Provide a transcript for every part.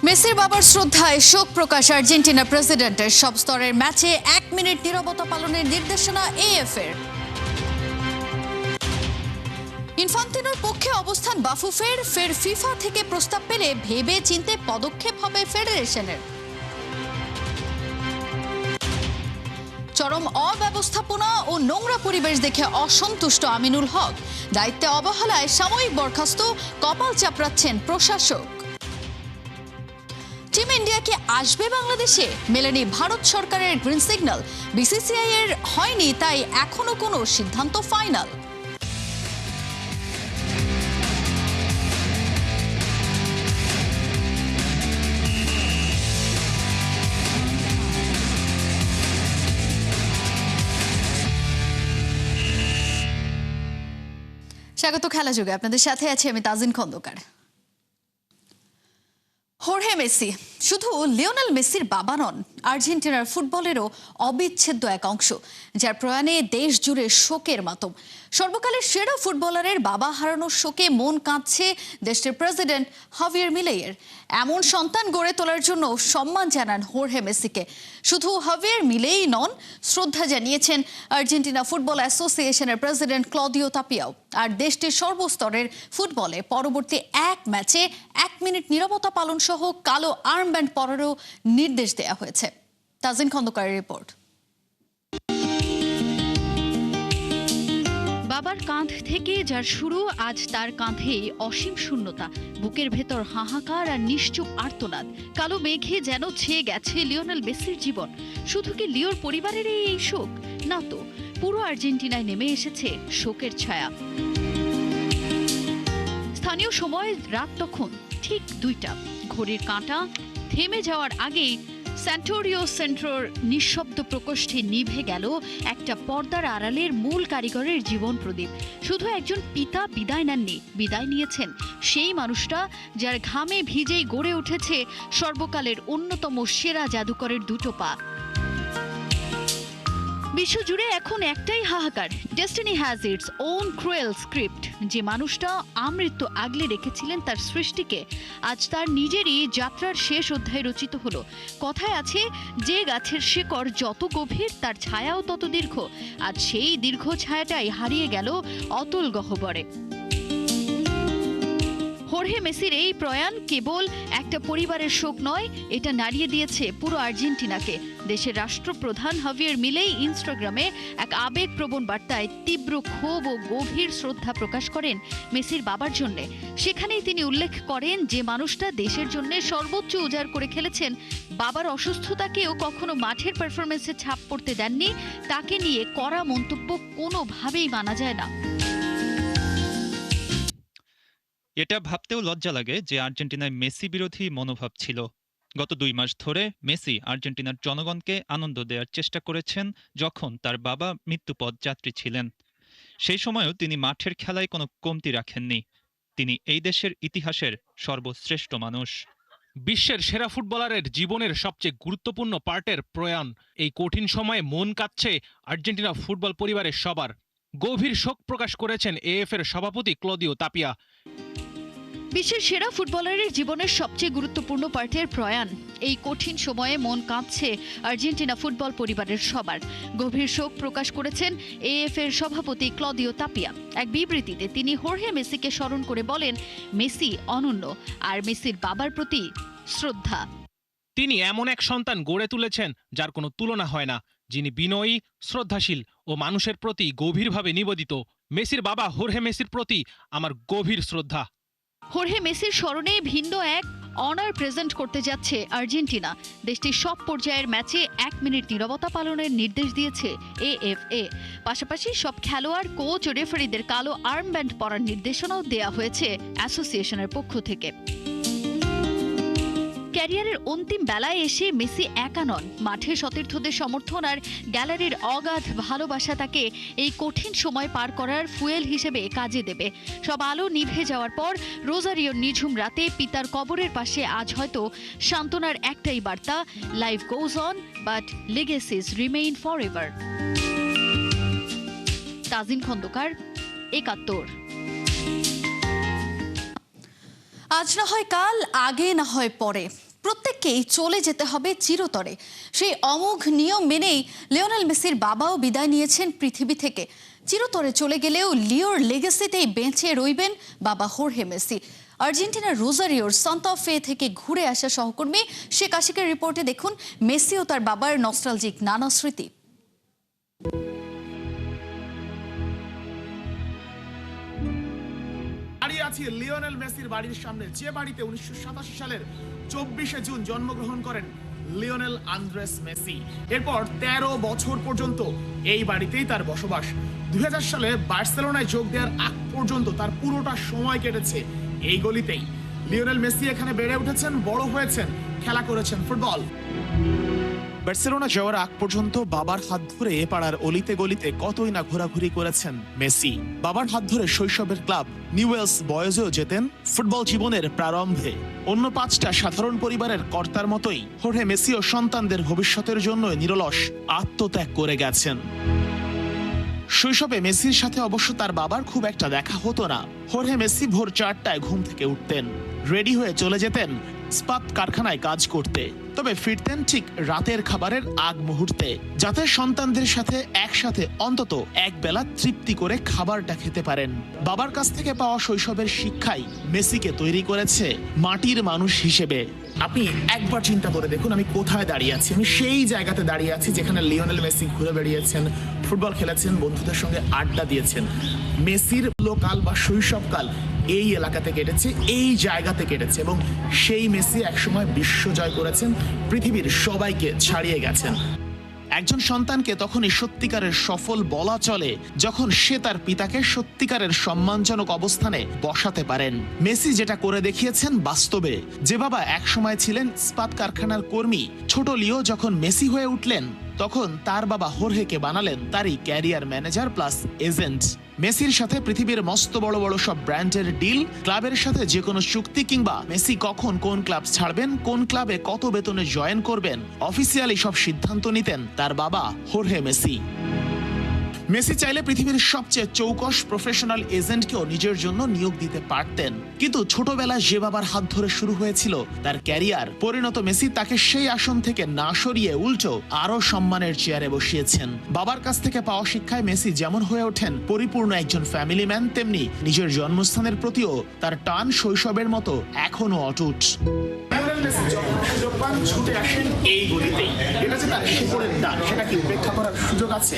মেসির বাবার শ্রদ্ধায় শোক প্রকাশ আর্জেন্টিনা প্রেসিডেন্টের। সব স্তরের ম্যাচে 1 মিনিট নীরবতা পালনের নির্দেশনা এএফের। ইনফান্তিনোর পক্ষে অবস্থান বাফুফের। ফের ফিফা থেকে প্রস্তাব পেলে ভেবে চিন্তে পদক্ষেপ হবে ফেডারেশনের। চরম অব্যবস্থাপনা ও নোংরা পরিবেশ দেখে অসন্তুষ্ট আমিনুল হক। দায়িত্বে অবহেলায় সাময়িক বরখাস্ত, কপাল চাপড়াচ্ছেন প্রশাসক। টিম ইন্ডিয়া কি আসবে বাংলাদেশে? মেলেনি ভারত সরকারের গ্রিন সিগন্যাল। বিসিসিআই এর হয়নি, তাই এখনো কোনো সিদ্ধান্ত ফাইনাল। স্বাগত খেলা যুগে, আপনাদের সাথে আছি আমি তাজিন খন্দকার। হোর্হে মেসি শুধু লিওনেল মেসির বাবা নন, আর্জেন্টিনার ফুটবলেরও অবিচ্ছেদ্য এক অংশ, যার প্রয়াণে দেশ জুড়ে শোকের মাতম। সর্বকালের সেরা ফুটবলারের বাবা হারানোর শোকে মন কাঁদছে দেশটির প্রেসিডেন্ট হাভিয়ের মিলেইয়ের। এমন সন্তান গড়ে তোলার জন্য সম্মান জানান হোর্হে মেসিকে। শুধু হাভিয়ের মিলেই নন, শ্রদ্ধা জানিয়েছেন আর্জেন্টিনা ফুটবল অ্যাসোসিয়েশনের প্রেসিডেন্ট ক্লদিও তাপিয়াও। আর দেশটির সর্বস্তরের ফুটবলে পরবর্তী এক ম্যাচে 1 মিনিট নীরবতা পালন সহ কালো আর্মব্যান্ড পরারও নির্দেশ দেওয়া হয়েছে। তাজিন খন্দকারের রিপোর্ট। বাবার কাঁধ থেকে যার শুরু, আজ তার কাঁধেই অসীম শূন্যতা, বুকের ভেতর হাহাকার আর নিশ্চুপ আর্তনাদ। কালো মেঘে যেন ছেয়ে গেছে লিওনেল মেসির জীবন। শুধু কি লিওর পরিবারের এই শোক? না তো, পুরো আর্জেন্টিনায় নেমে এসেছে শোকের ছায়া। স্থানীয় সময় রাত তখন ঠিক 2টা। ঘড়ির কাঁটা থেমে যাওয়ার আগেই স্যান্টোরিও সেন্ট্রোর নিঃশব্দ প্রকোষ্ঠে নিভে গেল একটা পর্দার আড়ালের মূল কারিগরের জীবন প্রদীপ। শুধু একজন পিতা বিদায় নেননি, বিদায় নিয়েছেন সেই মানুষটা যার ঘামে ভিজেই গড়ে উঠেছে সর্বকালের অন্যতম সেরা জাদুকরের দুটো পা। বিশ্বজুড়ে এখন একটাই হাহাকার, destiny has its own cruel script. যে মানুষটা আমৃত্যু আগলে রেখেছিলেন তার সৃষ্টিকে, আজ তার নিজেরই যাত্রার শেষ অধ্যায় রচিত হলো। কথায় আছে, যে গাছের শিকড় যত গভীর তার ছায়াও তত দীর্ঘ। আজ সেই দীর্ঘ ছায়াটাই হারিয়ে গেল অতল গহ্বরে। হোর্হে মেসির এই প্রয়াণ কেবল একটা পরিবারের শোক নয়, এটা নাড়িয়ে দিয়েছে পুরো আর্জেন্টিনাকে। দেশের রাষ্ট্রপ্রধান হাভিয়ের মিলেই ইনস্টাগ্রামে এক আবেগপ্রবণ বার্তায় তীব্র ক্ষোভ ও গভীর শ্রদ্ধা প্রকাশ করেন মেসির বাবার জন্য। সেখানেই তিনি উল্লেখ করেন, যে মানুষটা দেশের জন্য সর্বোচ্চ উজাড় করে খেলেছেন, বাবার অসুস্থতাকেও কখনো মাঠের পারফরমেন্সে ছাপ পড়তে দেননি, তাকে নিয়ে করা মন্তব্য কোনোভাবেই মানা যায় না। এটা ভাবতেও লজ্জা লাগে যে আর্জেন্টিনায় মেসি বিরোধী মনোভাব ছিল। গত 2 মাস ধরে মেসি আর্জেন্টিনার জনগণকে আনন্দ দেওয়ার চেষ্টা করেছেন যখন তার বাবা মৃত্যুপথ যাত্রী ছিলেন। সেই সময়ও তিনি মাঠের খেলায় কোনো কমতি রাখেননি। তিনি এই দেশের ইতিহাসের সর্বশ্রেষ্ঠ মানুষ। বিশ্বের সেরা ফুটবলারের জীবনের সবচেয়ে গুরুত্বপূর্ণ পার্টের প্রয়াণ। এই কঠিন সময়ে মন কাঁদছে আর্জেন্টিনা ফুটবল পরিবারের সবার। গভীর শোক প্রকাশ করেছেন এএফের সভাপতি ক্লদিও তাপিয়া। বিশ্বের সেরা ফুটবলারের জীবনের সবচেয়ে গুরুত্বপূর্ণ পার্টের প্রয়াণ। এই কঠিন সময়ে মন কাঁদছে আর্জেন্টিনা ফুটবল পরিবারের সবার। গভীর শোক প্রকাশ করেছেন এএফের সভাপতি ক্লদিও তাপিয়া। এক বিবৃতিতে তিনি হোর্হে মেসিকে স্মরণ করে বলেন, মেসি অনন্য, আর মেসির বাবার প্রতি শ্রদ্ধা। তিনি এমন এক সন্তান গড়ে তুলেছেন যার কোনো তুলনা হয় না, যিনি বিনয়ী, শ্রদ্ধাশীল ও মানুষের প্রতি গভীরভাবে নিবেদিত। মেসির বাবা হোর্হে মেসির প্রতি আমার গভীর শ্রদ্ধা। হোর্হে মেসির স্মরণে ভিন্ন এক অনার প্রেজেন্ট করতে যাচ্ছে আর্জেন্টিনা। দেশটির সব পর্যায়ের ম্যাচে 1 মিনিট নীরবতা পালনের নির্দেশ দিয়েছে এএফএ। পাশাপাশি সব খেলোয়াড়, কোচ ও রেফারিদের কালো আর্মব্যান্ড পরার নির্দেশনাও দেয়া হয়েছে অ্যাসোসিয়েশনের পক্ষ থেকে। ক্যারিয়ারের অন্তিম বেলায় এসে মেসি একা নন। মাঠে সতীর্থদের সমর্থন আর গ্যালারির অগাধ ভালোবাসা তাকে এই কঠিন সময় পার করার ফুয়েল হিসেবে কাজে দেবে। সব আলো নিভে যাওয়ার পর রোজারিওর নিঝুম রাতে পিতার কবরের পাশে আজ হয়তো সান্ত্বনার একটাই বার্তা, life goes on but legacies remain forever. Tazin Khandakar, 71। আজ না হয় কাল, আগে না হয় পরে, প্রত্যেককেই চলে যেতে হবে চিরতরে। সেই অমোঘ নিয়ম মেনেই লিওনেল মেসির বাবাও বিদায় নিয়েছেন পৃথিবী থেকে। চিরতরে চলে গেলেও লিওর লেগেসিতেই বেঁচে রইবেন বাবা হোর্হে মেসি। আর্জেন্টিনার রোজারিওর সান্তা ফে থেকে ঘুরে আসা সহকর্মী শেখ আশিকের রিপোর্টে দেখুন মেসি ও তার বাবার নস্টালজিক নানা স্মৃতি। দাঁড়িয়ে আছি লিওনেল মেসির বাড়ির সামনে, যে বাড়িতে 1987 সালের 24শে জুন জন্মগ্রহণ করেন লিওনেল আন্দ্রেস মেসি। এরপর 13 বছর পর্যন্ত এই বাড়িতেই তার বসবাস। 2000 সালে বার্সেলোনায় যোগ দেওয়ার আগ পর্যন্ত তার পুরোটা সময় কেটেছে এই গলিতেই। লিওনেল মেসি এখানে বেড়ে উঠেছেন, বড় হয়েছেন, খেলা করেছেন ফুটবল। বার্সেলোনা যাওয়ার আগ পর্যন্ত বাবার হাত ধরে এ পাড়ার অলিতে গলিতে কতই না ঘোরাঘুরি করেছেন মেসি। বাবার হাত ধরে শৈশবের ক্লাব নিউয়েলস বয়েজেও যেতেন ফুটবল জীবনের প্রারম্ভে। অন্য 5টা সাধারণ পরিবারের কর্তার মতোই হোর্হে মেসিও সন্তানদের ভবিষ্যতের জন্য নিরলস আত্মত্যাগ করে গেছেন। শৈশবে মেসির সাথে অবশ্য তার বাবার খুব একটা দেখা হতো না। হোর্হে মেসি ভোর 4টায় ঘুম থেকে উঠতেন, রেডি হয়ে চলে যেতেন ইস্পাত কারখানায় কাজ করতে। তবে ফিরতেন ঠিক রাতের খাবারের আগ মুহূর্তে, যাতে সন্তানদের সাথে একসাথে অন্তত এক বেলা তৃপ্তি করে খাবারটা খেতে পারেন। বাবার কাছ থেকে পাওয়া শৈশবের শিক্ষাই মেসিকে তৈরি করেছে মাটির মানুষ হিসেবে। আপনি একবার চিন্তা করে দেখুন, আমি কোথায় দাঁড়িয়ে আছি। আমি সেই জায়গাতে দাঁড়িয়ে আছি যেখানে লিওনেল মেসি ঘুরে বেড়িয়েছেন, ফুটবল খেলেছেন, বন্ধুদের সঙ্গে আড্ডা দিয়েছেন। মেসির লোকাল বা শৈশবকাল এই এলাকাতে কেটেছে, এই জায়গাতে কেটেছে, এবং সেই মেসি একসময় বিশ্ব জয় করেছেন, পৃথিবীর সবাইকে ছাড়িয়ে গেছেন। একজন সন্তানকে তখনই সত্যিকারের সফল বলা চলে যখন সে তার পিতাকে সত্যিকারের সম্মানজনক অবস্থানে বসাতে পারেন। মেসি যেটা করে দেখিয়েছেন বাস্তবে। যে বাবা একসময় ছিলেন ইস্পাত কারখানার কর্মী, ছোট লিও যখন মেসি হয়ে উঠলেন তখন তার বাবা হোর্হেকে বানালেন তারই ক্যারিয়ার ম্যানেজার প্লাস এজেন্ট। মেসির সাথে পৃথিবীর মস্ত বড় বড় সব ব্র্যান্ডের ডিল, ক্লাবের সাথে যে কোনো চুক্তি, কিংবা মেসি কখন কোন ক্লাব ছাড়বেন, কোন ক্লাবে কত বেতনে জয়েন করবেন, অফিসিয়ালি সব সিদ্ধান্ত নিতেন তার বাবা হোর্হে মেসি। মেসি চাইলে পৃথিবীর সবচেয়ে চৌকস প্রফেশনাল এজেন্টকেও নিজের জন্য নিয়োগ দিতে পারতেন, কিন্তু ছোটবেলায় যে বাবার হাত ধরে শুরু হয়েছিল তার ক্যারিয়ার, পরিণত মেসি তাকে সেই আসন থেকে না সরিয়ে উল্টো আরো সম্মানের চেয়ারে বসিয়েছেন। বাবার কাছ থেকে পাওয়া শিক্ষায় মেসি যেমন হয়ে ওঠেন পরিপূর্ণ একজন ফ্যামিলি ম্যান, তেমনি নিজের জন্মস্থানের প্রতিও তার টান শৈশবের মতো এখনো অটুট। ছুটে আসেন এই গলিতেই, এটা যে তার শিকড়ের টান, সেটা কি উপেক্ষা করার সুযোগ আছে?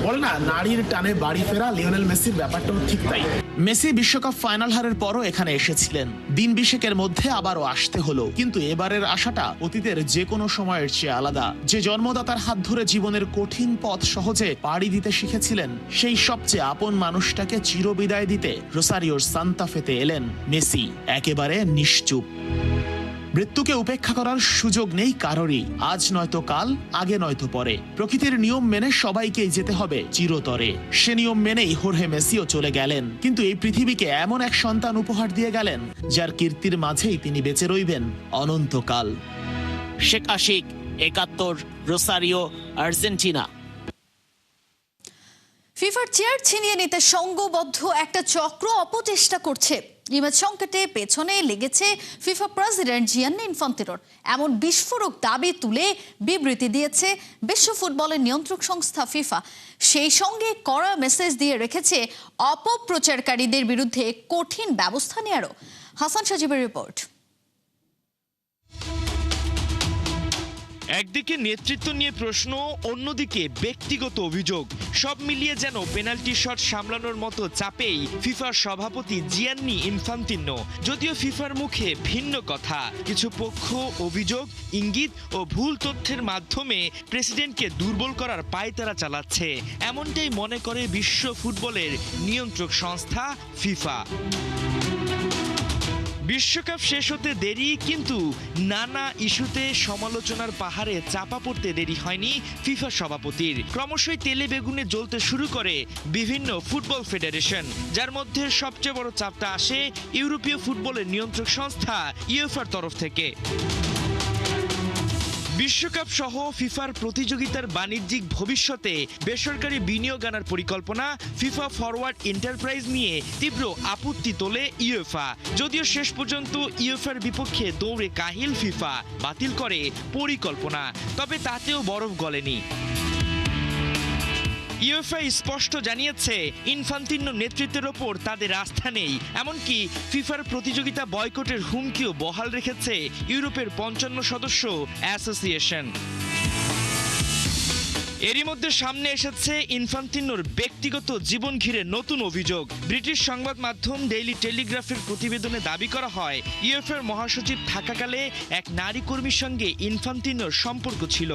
বল না, নারীর টানে বাড়ি ফেরা, লিওনেল মেসির ব্যাপারটাও ঠিক তাই। মেসি বিশ্বকাপ ফাইনাল হারের পরও এখানে এসেছিলেন, দিন 20 মধ্যে আবারও আসতে হলো, কিন্তু এবারের আশাটা অতীতের যে কোনো সময়ের চেয়ে আলাদা। যে জন্মদাতার হাত ধরে জীবনের কঠিন পথ সহজে পাড়ি দিতে শিখেছিলেন, সেই সবচেয়ে আপন মানুষটাকে চিরবিদায় দিতে রোসারিওর সান্তা ফেতে এলেন মেসি, একেবারে নিশ্চুপ। মৃত্যুকে উপেক্ষা করার সুযোগ নেই কারোরই, আজ নয়তো কাল, আগে নয়তো পরে। প্রকৃতির নিয়ম মেনে সবাইকেই যেতে হবে চিরতরে। সে নিয়ম মেনেই হোর্হে মেসিও চলে গেলেন, কিন্তু এই পৃথিবীকে এমন এক সন্তান উপহার দিয়ে গেলেন যার কীর্তির মাঝেই তিনি বেঁচে রইবেন অনন্তকাল। শেখ আশিক, 71, রোসারিও, আর্জেন্টিনা। ফিফার চেয়ার ছিনিয়ে নিতে সংঘবদ্ধ একটা চক্র অপচেষ্টা করছে। ইমেজ সংকটে পেছনে লেগেছে ফিফা প্রেসিডেন্ট জিয়ান্নি ইনফান্তিনোর। এমন বিস্ফোরক দাবি তুলে বিবৃতি দিয়েছে বিশ্ব ফুটবলের নিয়ন্ত্রক সংস্থা ফিফা। সেই সঙ্গে কড়া মেসেজ দিয়ে রেখেছে অপপ্রচারকারীদের বিরুদ্ধে কঠিন ব্যবস্থা নেওয়ারও। হাসান সাজিবের রিপোর্ট। একদিকে নেতৃত্ব নিয়ে প্রশ্ন, অন্যদিকে ব্যক্তিগত অভিযোগ, সব মিলিয়ে যেন পেনাল্টি শট সামলানোর মতো চাপেই ফিফার সভাপতি জিয়ান্নি ইনফান্তিনো। যদিও ফিফার মুখে ভিন্ন কথা, কিছু পক্ষ অভিযোগ, ইঙ্গিত ও ভুল তথ্যের মাধ্যমে প্রেসিডেন্টকে দুর্বল করার পায়তারা চালাচ্ছে, এমনটাই মনে করে বিশ্ব ফুটবলের নিয়ন্ত্রক সংস্থা ফিফা। বিশ্বকাপ শেষ হতে দেরি, কিন্তু নানা ইস্যুতে সমালোচনার পাহাড়ে চাপা পড়তে দেরি হয়নি ফিফা সভাপতির। ক্রমশই তেলে বেগুনে জ্বলতে শুরু করে বিভিন্ন ফুটবল ফেডারেশন, যার মধ্যে সবচেয়ে বড় চাপটা আসে ইউরোপীয় ফুটবলের নিয়ন্ত্রক সংস্থা ইউএফার তরফ থেকে। বিশ্বকাপ সহ ফিফার প্রতিযোগিতার বাণিজ্যিক ভবিষ্যতে বেসরকারি বিনিয়োগ আনার পরিকল্পনা ফিফা ফরওয়ার্ড এন্টারপ্রাইজ নিয়ে তীব্র আপত্তি তোলে ইউএফা। যদিও শেষ পর্যন্ত ইউএফার বিপক্ষে দৌড়ে কাহিল ফিফা, বাতিল করে পরিকল্পনা, তবে তাতেও বরফ গলেনি। ইউএফা স্পষ্ট জানিয়েছে ইনফান্তিনো নেতৃত্বের ওপর তাদের আস্থা নেই। এমনকি ফিফার প্রতিযোগিতা বয়কটের হুমকিও বহাল রেখেছে ইউরোপের 55 সদস্য অ্যাসোসিয়েশন। এরই মধ্যে সামনে এসেছে ইনফান্তিনোর ব্যক্তিগত জীবন ঘিরে নতুন অভিযোগ। ব্রিটিশ সংবাদ মাধ্যম ডেইলি টেলিগ্রাফের প্রতিবেদনে দাবি করা হয় ইউএফার মহাসচিব থাকাকালে এক নারী কর্মীর সঙ্গে ইনফান্তিনোর সম্পর্ক ছিল।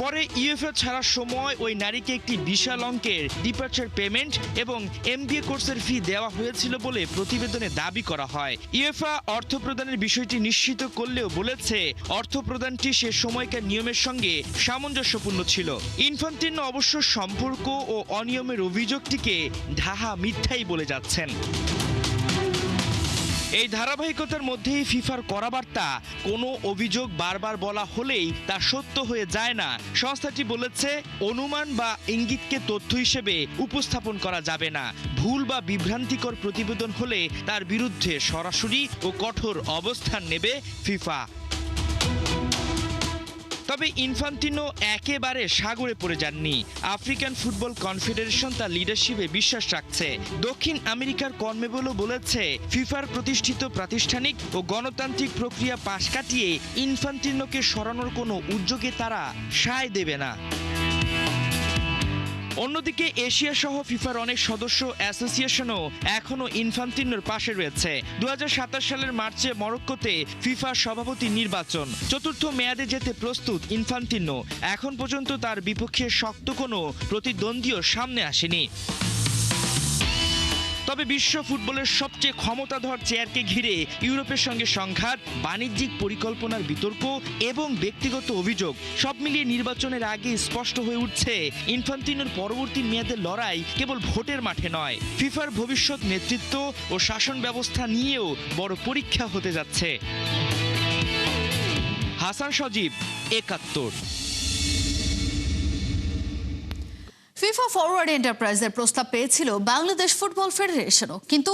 পরে ইউএফএ ছাড়ার সময় ওই নারীকে একটি বিশাল অঙ্কের ডিপার্চার পেমেন্ট এবং এমবিএ কোর্সের ফি দেওয়া হয়েছিল বলে প্রতিবেদনে দাবি করা হয়। ইউএফএ অর্থ প্রদানের বিষয়টি নিশ্চিত করলেও বলেছে অর্থ প্রদানটি সে সময়কার নিয়মের সঙ্গে সামঞ্জস্যপূর্ণ ছিল। ইনফান্তিনো অবশ্য সম্পর্ক ও অনিয়মের অভিযোগটিকে ঢাহা মিথ্যাই বলে যাচ্ছেন। এই ধারাবাহিকতার মধ্যেই ফিফার করা বার্তা, কোনো অভিযোগ বারবার বলা হলেই তা সত্য হয়ে যায় না। সংস্থাটি বলেছে অনুমান বা ইঙ্গিতকে তথ্য হিসেবে উপস্থাপন করা যাবে না। ভুল বা বিভ্রান্তিকর প্রতিবেদন হলে তার বিরুদ্ধে সরাসরি ও কঠোর অবস্থান নেবে ফিফা। তবে ইনফান্তিনো একেবারে সাগরে পড়ে যাননি। আফ্রিকান ফুটবল কনফেডারেশন তার লিডারশিপে বিশ্বাস রাখছে। দক্ষিণ আমেরিকার কনমেবলও বলেছে ফিফার প্রতিষ্ঠিত প্রাতিষ্ঠানিক ও গণতান্ত্রিক প্রক্রিয়া পাশ কাটিয়ে ইনফান্তিনোকে সরানোর কোনো উদ্যোগে তারা সায় দেবে না। অন্যদিকে এশিয়া সহ ফিফার অনেক সদস্য অ্যাসোসিয়েশনও এখনো ইনফান্তিনোর পাশে রয়েছে। 2027 সালের মার্চে মরক্কোতে ফিফা সভাপতি নির্বাচন, চতুর্থ মেয়াদে যেতে প্রস্তুত ইনফান্তিনো। এখন পর্যন্ত তার বিপক্ষে শক্ত কোনো প্রতিদ্বন্দ্বীও সামনে আসেনি। তবে বিশ্ব ফুটবলের সবচেয়ে ক্ষমতাধর চেয়ারকে ঘিরে ইউরোপের সঙ্গে সংঘাত, বাণিজ্যিক পরিকল্পনার বিতর্ক এবং ব্যক্তিগত অভিযোগ সব মিলিয়ে নির্বাচনের আগে স্পষ্ট হয়ে উঠছে ইনফান্তিনোর পরবর্তী মেয়াদের লড়াই কেবল ভোটের মাঠে নয়, ফিফার ভবিষ্যৎ নেতৃত্ব ও শাসন ব্যবস্থা নিয়েও বড় পরীক্ষা হতে যাচ্ছে। হাসান সজীব, ৭১। ফিফা ফরওয়ার্ড এন্টারপ্রাইজের প্রস্তাব পেয়েছিল বাংলাদেশ ফুটবল ফেডারেশনও, কিন্তু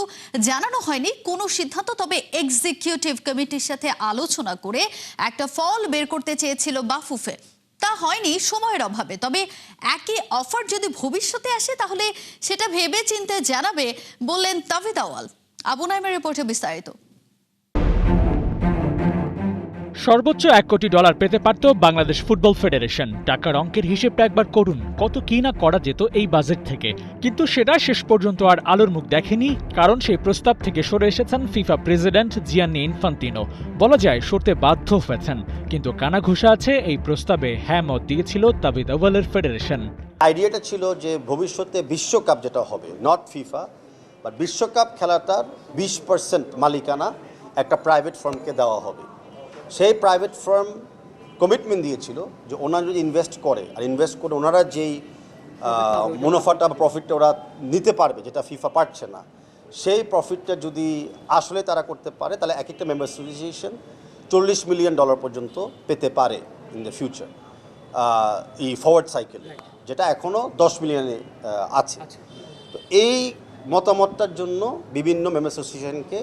জানানো হয়নি কোনো সিদ্ধান্ত। তবে এক্সিকিউটিভ কমিটির সাথে আলোচনা করে একটা ফল বের করতে চেয়েছিল বাফুফে, তা হয়নি সময়ের অভাবে। তবে একই অফার যদি ভবিষ্যতে আসে তাহলে সেটা ভেবে চিন্তে জানাবে বললেন তাভিদ আউয়াল। আবু নাইমের রিপোর্টে বিস্তারিত। সর্বোচ্চ $1 কোটি পেতে পারত বাংলাদেশ ফুটবল ফেডারেশন। টাকার অঙ্কের হিসেবটা একবার করুন, কত কি না করা যেত এই বাজেট থেকে। কিন্তু সেটা শেষ পর্যন্ত আর আলোর মুখ দেখেনি, কারণ সেই প্রস্তাব থেকে সরে এসেছেন ফিফা প্রেসিডেন্ট জিয়ান্নি ইনফান্তিনো। বলা যায় সরতে বাধ্য হয়েছেন, কিন্তু কানাঘুষা আছে এই প্রস্তাবে হ্যাঁ মত দিয়েছিল তাভিদ আউয়ালের ফেডারেশন। আইডিয়াটা ছিল যে ভবিষ্যতে বিশ্বকাপ যেটা হবে, নট ফিফা বাট বিশ্বকাপ খেলাটার 20% মালিকানা একটা প্রাইভেট ফার্মকে দেওয়া হবে। সেই প্রাইভেট ফার্ম কমিটমেন্ট দিয়েছিল যে ওনারা যদি ইনভেস্ট করে, আর ইনভেস্ট করে ওনারা যেই মুনাফাটা বা প্রফিটটা ওরা নিতে পারবে, যেটা ফিফা পারছে না, সেই প্রফিটটা যদি আসলে তারা করতে পারে তাহলে এক একটা মেম্বার অ্যাসোসিয়েশন $40 মিলিয়ন পর্যন্ত পেতে পারে ইন দ্য ফিউচার, এই ফরওয়ার্ড সাইকেলে, যেটা এখনও 10 মিলিয়নে আছে। তো এই মতামতটার জন্য বিভিন্ন মেম্বার অ্যাসোসিয়েশনকে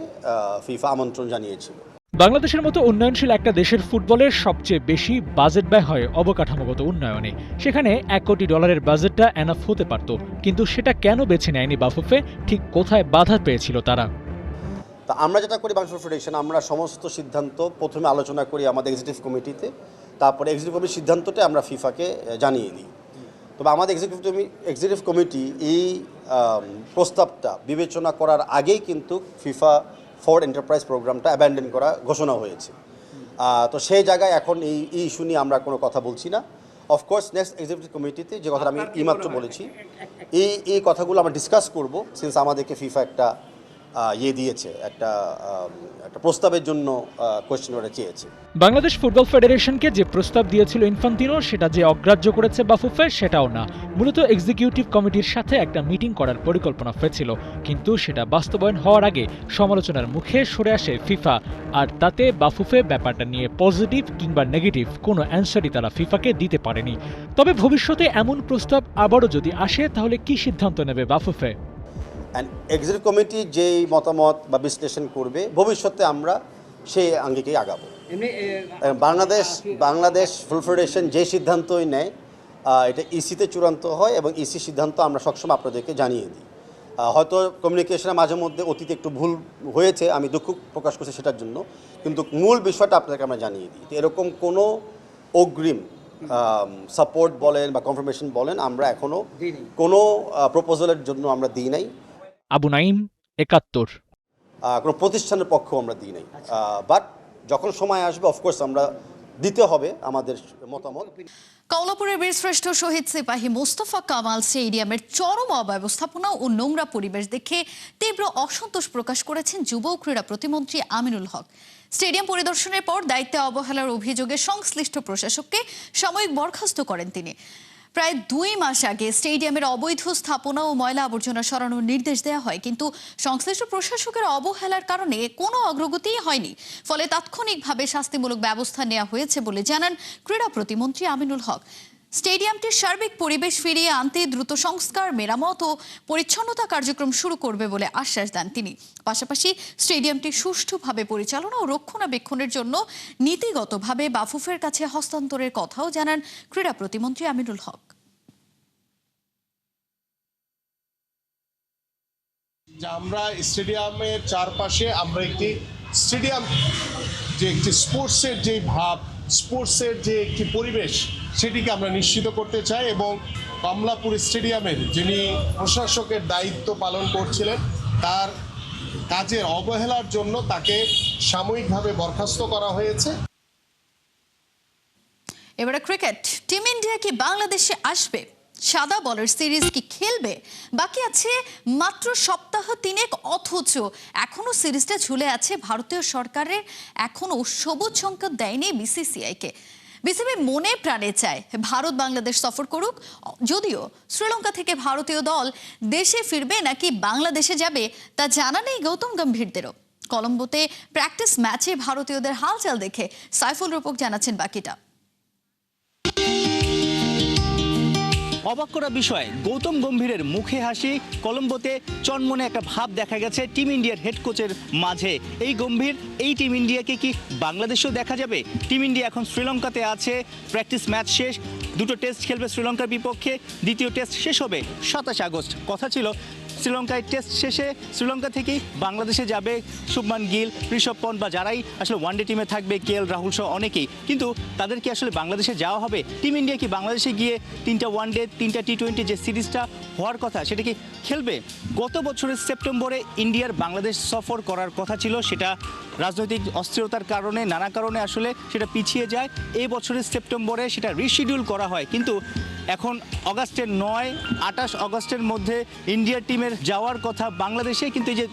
ফিফা আমন্ত্রণ জানিয়েছিল। বাংলাদেশের মতো উন্নয়নশীল একটা দেশের ফুটবলের সবচেয়ে বেশি বাজেট ব্যয় হয় অবকাঠামোগত উন্নয়নে। সেখানে $1 কোটি বাজেটটা এনাফ হতে পারত, কিন্তু সেটা কেন বেছে নেয়নি বাফুফে? ঠিক কোথায় বাধা পেয়েছিল তারা? তা আমরা যেটা করি বাংলাদেশ ফেডারেশন, আমরা সমস্ত সিদ্ধান্ত প্রথমে আলোচনা করি আমাদের এক্সিকিউটিভ কমিটিতে, তারপরে এক্সিকিউটিভ কমিটির সিদ্ধান্তটা আমরা ফিফাকে জানিয়ে দিই। তবে আমাদের এক্সিকিউটিভ কমিটি এই প্রস্তাবটা বিবেচনা করার আগেই কিন্তু ফিফা ফরওয়ার্ড এন্টারপ্রাইজ প্রোগ্রামটা অ্যাবান্ডন করা ঘোষণা হয়েছে। তো সেই জায়গায় এখন এই ইস্যু নিয়ে আমরা কোনো কথা বলছি না। অফকোর্স নেক্সট এক্সিকিউটিভ কমিটিতে যে কথাটা আমি এইমাত্র বলেছি, এই কথাগুলো আমরা ডিসকাস করব, সিন্স আমাদেরকে ফিফা একটা দিয়েছে, একটা প্রস্তাবের জন্য কোয়েশ্চেন ওরা চেয়েছে। বাংলাদেশ ফুটবল ফেডারেশনকে যে প্রস্তাব দিয়েছিল ইনফান্তিনো সেটা যে অগ্রাহ্য করেছে বাফুফে সেটাও না, মূলত এক্সিকিউটিভ কমিটির সাথে একটা মিটিং করার পরিকল্পনা হয়েছিল, কিন্তু সেটা বাস্তবায়ন হওয়ার আগে সমালোচনার মুখে সরে আসে ফিফা। আর তাতে বাফুফে ব্যাপারটা নিয়ে পজিটিভ কিংবা নেগেটিভ কোনো অ্যান্সারই তারা ফিফাকে দিতে পারেনি। তবে ভবিষ্যতে এমন প্রস্তাব আবারও যদি আসে তাহলে কি সিদ্ধান্ত নেবে বাফুফে? অ্যান্ড এক্সিকিউটিভ কমিটি যেই মতামত বা বিশ্লেষণ করবে ভবিষ্যতে আমরা সেই আঙ্গিকেই আগাবো। বাংলাদেশ ফুটবল ফেডারেশন যে সিদ্ধান্তই নেয় এটা ইসিতে চূড়ান্ত হয় এবং ইসি সিদ্ধান্ত আমরা সবসময় আপনাদেরকে জানিয়ে দিই। হয়তো কমিউনিকেশনে মাঝে মধ্যে অতীতে একটু ভুল হয়েছে, আমি দুঃখ প্রকাশ করছি সেটার জন্য, কিন্তু মূল বিষয়টা আপনাদেরকে আমরা জানিয়ে দিই। এরকম কোনো অগ্রিম সাপোর্ট বলেন বা কনফার্মেশন বলেন আমরা এখনও কোনো প্রপোজালের জন্য আমরা দিই নাই। আবু নাইম, ৭১। কোনো প্রতিষ্ঠানের পক্ষ আমরা দিই নাই, বাট যখন সময় আসবে অফকোর্স আমরা দিতে হবে আমাদের মতামত। কমলাপুরের বীরশ্রেষ্ঠ শহীদ সিপাহী মোস্তফা কামাল স্টেডিয়ামের চরম অব্যবস্থাপনা ও নোংরা পরিবেশ দেখে তীব্র অসন্তোষ প্রকাশ করেছেন যুব ও ক্রীড়া প্রতিমন্ত্রী আমিনুল হক। স্টেডিয়াম পরিদর্শনের পর দায়িত্বে অবহেলার অভিযোগে সংশ্লিষ্ট প্রশাসককে সাময়িক বরখাস্ত করেন তিনি। প্রায় 2 মাস আগে স্টেডিয়ামের অবৈধ স্থাপনা ও ময়লা আবর্জনা সরানোর নির্দেশ দেওয়া হয়, কিন্তু সংশ্লিষ্ট প্রশাসকের অবহেলার কারণে কোনো অগ্রগতিই হয়নি। ফলে তাৎক্ষণিকভাবে শাস্তিমূলক ব্যবস্থা নেওয়া হয়েছে বলে জানান ক্রীড়া প্রতিমন্ত্রী আমিনুল হক। স্টেডিয়ামটির সার্বিক পরিবেশ ফিরিয়ে আনতে দ্রুত সংস্কার, মেরামত ও পরিচ্ছন্নতা কার্যক্রম শুরু করবে বলে আশ্বাস দেন তিনি। পাশাপাশি স্টেডিয়ামটি সুষ্ঠুভাবে পরিচালনা ও রক্ষণাবেক্ষণের জন্য নীতিগতভাবে বাফুফের কাছে হস্তান্তরের কথাও জানান ক্রীড়া প্রতিমন্ত্রী আমিনুল হক। আমরা স্টেডিয়ামের চারপাশে আমরা একটি স্টেডিয়াম যে একটি স্পোর্টসের যে ভাব, স্পোর্টসের যে একটি পরিবেশ সেটিকে আমরা নিশ্চিত করতে চাই এবং কমলাপুর স্টেডিয়ামের যিনি প্রশাসকের দায়িত্ব পালন করছিলেন তার কাজের অবহেলার জন্য তাকে সাময়িকভাবে বরখাস্ত করা হয়েছে। এবারে ক্রিকেট। টিম ইন্ডিয়া কি বাংলাদেশে আসবে? সাদা বলের সিরিজ কি খেলবে? বাকি আছে মাত্র সপ্তাহ 3, অথচ এখনো সিরিজটা ঝুলে আছে ভারতীয় সরকারের এখনো সবুজ সংকেত দেয়নি বিসিসিআইকে। বিসিবি মনে প্রাণে চায় ভারত বাংলাদেশ সফর করুক, যদিও শ্রীলঙ্কা থেকে ভারতীয় দল দেশে ফিরবে নাকি বাংলাদেশে যাবে তা জানা নেই গৌতম গম্ভীরদেরও। কলম্বোতে প্র্যাকটিস ম্যাচে ভারতীয়দের হালচাল দেখে সাইফুল রূপক জানাচ্ছেন বাকিটা। অবাক করা বিষয়, গৌতম গম্ভীরের মুখে হাসি, কলম্বোতে চনমনে একটা ভাব দেখা গেছে টিম ইন্ডিয়ার হেড কোচের মাঝে। এই গম্ভীর এই টিম ইন্ডিয়াকে কি বাংলাদেশেও দেখা যাবে? টিম ইন্ডিয়া এখন শ্রীলঙ্কাতে আছে, প্র্যাকটিস ম্যাচ শেষ, 2টো টেস্ট খেলবে শ্রীলঙ্কার বিপক্ষে, দ্বিতীয় টেস্ট শেষ হবে 27 আগস্ট। কথা ছিল শ্রীলঙ্কায় টেস্ট শেষে শ্রীলঙ্কা থেকেই বাংলাদেশে যাবে শুভমান গিল, ঋষভ পন্থ বা যারাই আসলে ওয়ানডে টিমে থাকবে, কেএল রাহুল সহ অনেকেই, কিন্তু তাদের কি আসলে বাংলাদেশে যাওয়া হবে? টিম ইন্ডিয়া কি বাংলাদেশে গিয়ে 3টা ওয়ানডে 3টা টি20 যে সিরিজটা হওয়ার কথা সেটা কি খেলবে? গত বছরের সেপ্টেম্বরে ইন্ডিয়ার বাংলাদেশ সফর করার কথা ছিল, সেটা রাজনৈতিক অস্থিরতার কারণে নানা কারণে আসলে সেটা পিছিয়ে যায়। এই বছরের সেপ্টেম্বরে সেটা রিশিডিউল করা হয়, কিন্তু এখন অগাস্টের 9-28 অগাস্টের মধ্যে ইন্ডিয়ার টিমের যাওয়ার কথা বাংলাদেশে, কিন্তু এই যে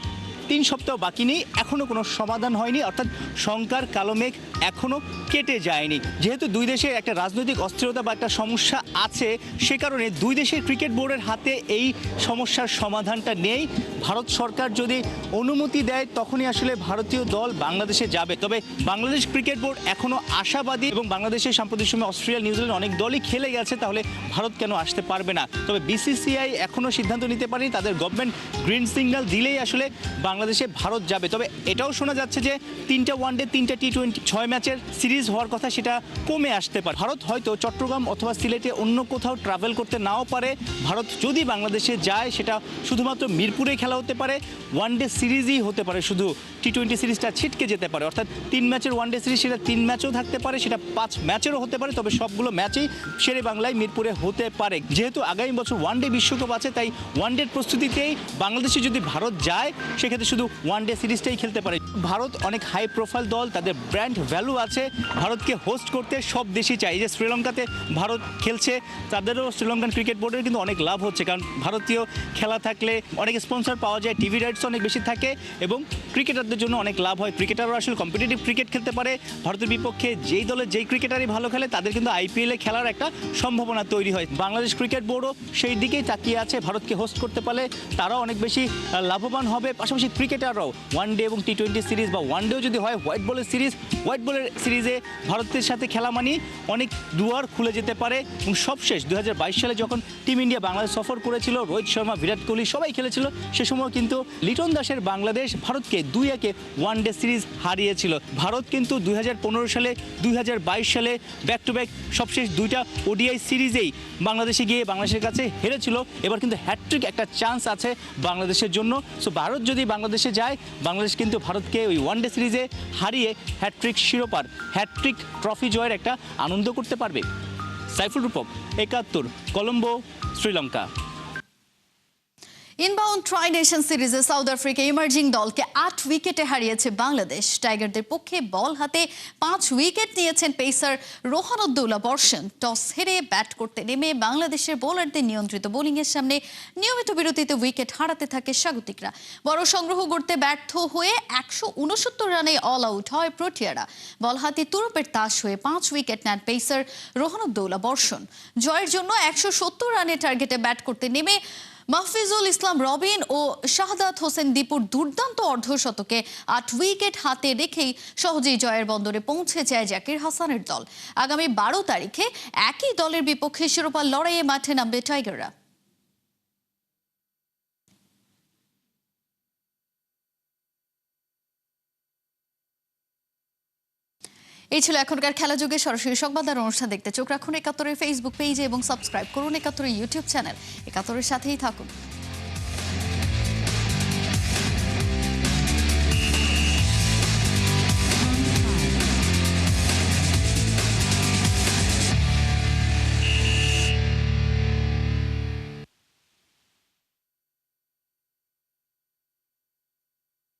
3 সপ্তাহ বাকি নেই, এখনও কোনো সমাধান হয়নি, অর্থাৎ শঙ্কার কালো মেঘ এখনও কেটে যায়নি। যেহেতু দুই দেশের একটা রাজনৈতিক অস্থিরতা বা একটা সমস্যা আছে, সে কারণে দুই দেশের ক্রিকেট বোর্ডের হাতে এই সমস্যার সমাধানটা নেই। ভারত সরকার যদি অনুমতি দেয় তখনই আসলে ভারতীয় দল বাংলাদেশে যাবে। তবে বাংলাদেশ ক্রিকেট বোর্ড এখনও আশাবাদী এবং বাংলাদেশের সাম্প্রতিক সময় অস্ট্রেলিয়া, নিউজিল্যান্ড অনেক দলই খেলে গেছে, তাহলে ভারত কেন আসতে পারবে না? তবে বিসিসিআই এখনও সিদ্ধান্ত নিতে পারেনি, তাদের গভর্নমেন্ট গ্রিন সিগন্যাল দিলেই আসলে বাংলাদেশে ভারত যাবে। তবে এটাও শোনা যাচ্ছে যে 3টা ওয়ানডে 3টা টি20 6 ম্যাচের সিরিজ হওয়ার কথা সেটা কমে আসতে পারে। ভারত হয়তো চট্টগ্রাম অথবা সিলেটে অন্য কোথাও ট্রাভেল করতে নাও পারে। ভারত যদি বাংলাদেশে যায় সেটা শুধুমাত্র মিরপুরে খেলা হতে পারে, ওয়ানডে সিরিজই হতে পারে, শুধু টি20 সিরিজটা ছিটকে যেতে পারে। অর্থাৎ 3 ম্যাচের ওয়ানডে সিরিজ সেটা 3 ম্যাচও থাকতে পারে, সেটা 5 ম্যাচেরও হতে পারে, তবে সবগুলো ম্যাচই শেরে বাংলায় মিরপুরে হতে পারে। যেহেতু আগামী বছর ওয়ানডে বিশ্বকাপ আছে, তাই ওয়ানডের প্রস্তুতিতেই বাংলাদেশে যদি ভারত যায় সেক্ষেত্রে যাতে শুধু ওয়ানডে সিরিজটাই খেলতে পারে। ভারত অনেক হাই প্রোফাইল দল, তাদের ব্র্যান্ড ভ্যালু আছে, ভারতকে হোস্ট করতে সব দেশই চাই। যে শ্রীলঙ্কাতে ভারত খেলছে, তাদেরও শ্রীলঙ্কান ক্রিকেট বোর্ডের কিন্তু অনেক লাভ হচ্ছে, কারণ ভারতীয় খেলা থাকলে অনেক স্পন্সর পাওয়া যায়, টিভি রাইটস অনেক বেশি থাকে এবং ক্রিকেটারদের জন্য অনেক লাভ হয়। ক্রিকেটাররা আসলে কম্পিটিটিভ ক্রিকেট খেলতে পারে। ভারতের বিপক্ষে যেই দলের যেই ক্রিকেটারই ভালো খেলে তাদের কিন্তু আইপিএলে খেলার একটা সম্ভাবনা তৈরি হয়। বাংলাদেশ ক্রিকেট বোর্ডও সেই দিকেই তাকিয়ে আছে, ভারতকে হোস্ট করতে পারলে তারাও অনেক বেশি লাভবান হবে। পাশাপাশি ক্রিকেটাররাও ওয়ানডে এবং টি20 সিরিজ বা ওয়ানডেও যদি হয় হোয়াইট বলের সিরিজে ভারতের সাথে খেলা মানি অনেক দুয়ার খুলে যেতে পারে। এবং সবশেষ 2022 সালে যখন টিম ইন্ডিয়া বাংলাদেশ সফর করেছিল, রোহিত শর্মা, বিরাট কোহলি সবাই খেলেছিল, সে সময় কিন্তু লিটন দাসের বাংলাদেশ ভারতকে 2-1 ওয়ানডে সিরিজ হারিয়েছিল। ভারত কিন্তু 2015 সালে 2022 সালে ব্যাক টু ব্যাক সবশেষ 2টা ওডিআই সিরিজেই বাংলাদেশে গিয়ে বাংলাদেশের কাছে হেরেছিল। এবার কিন্তু হ্যাটট্রিক একটা চান্স আছে বাংলাদেশের জন্য। সো ভারত যদি বাংলাদেশে যায়, বাংলাদেশ কিন্তু ভারতকে ওই ওয়ানডে সিরিজে হারিয়ে হ্যাটট্রিক শিরোপার, হ্যাটট্রিক ট্রফি জয়ের একটা আনন্দ করতে পারবে। সাইফুল রূপক, 71, Colombo, Sri Lanka. Inbound try nation সিরিজে সাউথ আফ্রিকা ইমার্জিং দলকে 8 উইকেটে হারিয়েছে বাংলাদেশ। টাইগারদের পক্ষে বল হাতে 5 উইকেট নিয়েছেন পেসার রোহানউদ্দৌলা বর্ষণ। টস হেরে ব্যাট করতে নেমে বাংলাদেশের বোলারদের নিয়ন্ত্রিত বোলিংয়ের সামনে নিয়মিত বিরতিতে উইকেট হারাতে থাকে স্বাগতিকরা। বড় সংগ্রহ করতে ব্যর্থ হয়ে 169 রানে অল আউট হয় প্রোটিয়ারা। বল হাতে তুরুপের তাস হয়ে 5 উইকেট নেন পেসার রোহানউদ্দৌলা বর্ষণ। জয়ের জন্য 170 রানের টার্গেটে ব্যাট করতে নেমে মাহফিজুল ইসলাম রবিন ও শাহাদাত হোসেন দীপুর দুর্দান্ত অর্ধশতকে 8 উইকেট হাতে রেখেই সহজেই জয়ের বন্দরে পৌঁছে যায় জাকির হাসানের দল। আগামী 12 তারিখে একই দলের বিপক্ষে শিরোপা লড়াইয়ে মাঠে নামবে টাইগাররা। এই ছিল এখনকার খেলা যুগে সরাসরি সংবাদ আর অনুষ্ঠান দেখতে চোখ রাখুন 71 ফেসবুক পেজে এবং সাবস্ক্রাইব করুন 71 ইউটিউব চ্যানেল। 71 সাথেই থাকুন।